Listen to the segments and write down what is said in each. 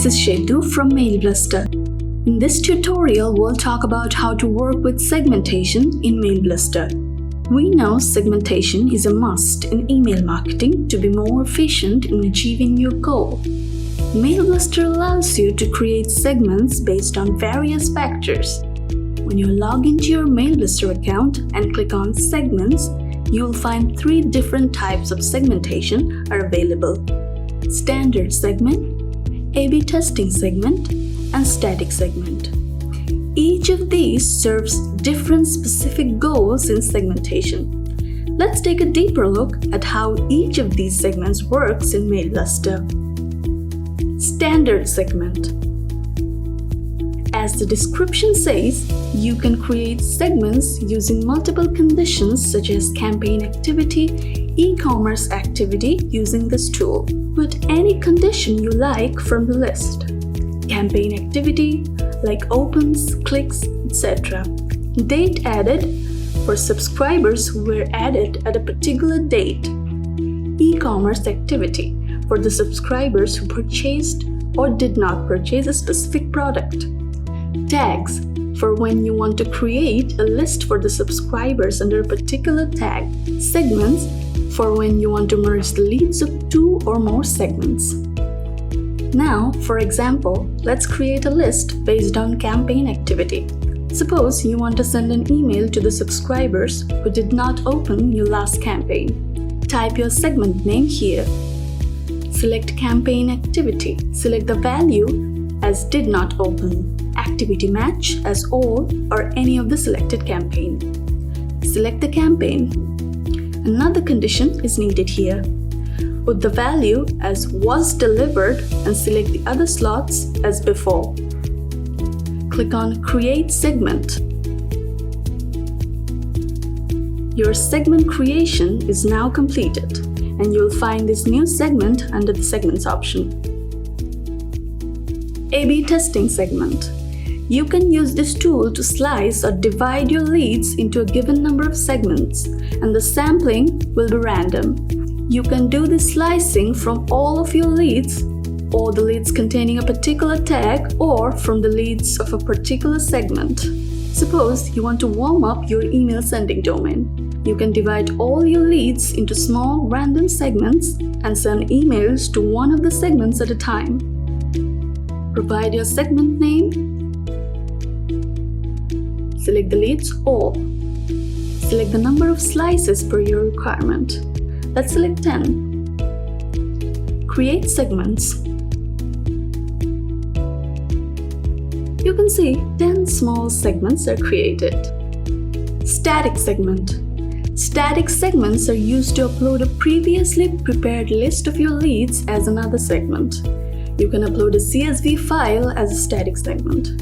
this is Shetu from MailBluster. In this tutorial, we'll talk about how to work with segmentation in MailBluster. We know segmentation is a must in email marketing to be more efficient in achieving your goal. MailBluster allows you to create segments based on various factors. When you log into your MailBluster account and click on Segments, you'll find 3 different types of segmentation are available: Standard segment, A/B testing segment, and Static segment. Each of these serves different specific goals in segmentation. Let's take a deeper look at how each of these segments works in MailBluster. Standard segment. As the description says, you can create segments using multiple conditions such as campaign activity, e-commerce activity using this tool. Put any condition you like from the list. Campaign activity like opens, clicks, etc. Date added for subscribers who were added at a particular date. E-commerce activity for the subscribers who purchased or did not purchase a specific product. Tags for when you want to create a list for the subscribers under a particular tag. Segments for when you want to merge the leads of 2 or more segments. Now, for example, let's create a list based on campaign activity. Suppose you want to send an email to the subscribers who did not open your last campaign. Type your segment name here. Select campaign activity. Select the value as did not open, activity match as all, or any of the selected campaign. Select the campaign. Another condition is needed here. Put the value as was delivered and select the other slots as before. Click on Create Segment. Your segment creation is now completed, and you'll find this new segment under the Segments option. A/B testing segment. You can use this tool to slice or divide your leads into a given number of segments, and the sampling will be random. You can do this slicing from all of your leads, or the leads containing a particular tag, or from the leads of a particular segment. Suppose you want to warm up your email sending domain. You can divide all your leads into small random segments and send emails to one of the segments at a time. Provide your segment name. Select the leads all. Select the number of slices per your requirement. Let's select 10. Create segments. You can see 10 small segments are created. Static segment. Static segments are used to upload a previously prepared list of your leads as another segment. You can upload a CSV file as a static segment.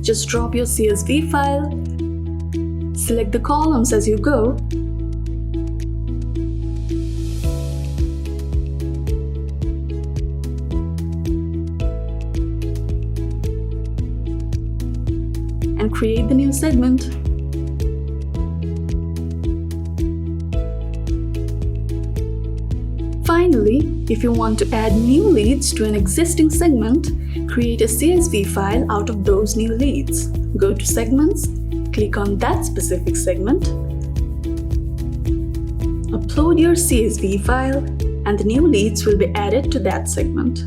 Just drop your CSV file, select the columns as you go, and create the new segment. Finally, if you want to add new leads to an existing segment, create a CSV file out of those new leads. Go to Segments, click on that specific segment, upload your CSV file, and the new leads will be added to that segment.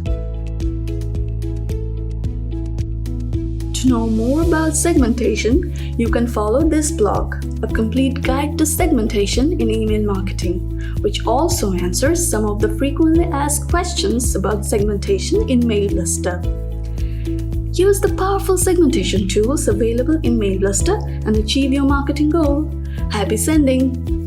To know more about segmentation, you can follow this blog, A Complete Guide to Segmentation in Email Marketing, which also answers some of the frequently asked questions about segmentation in MailBluster. Use the powerful segmentation tools available in MailBluster and achieve your marketing goal. Happy sending!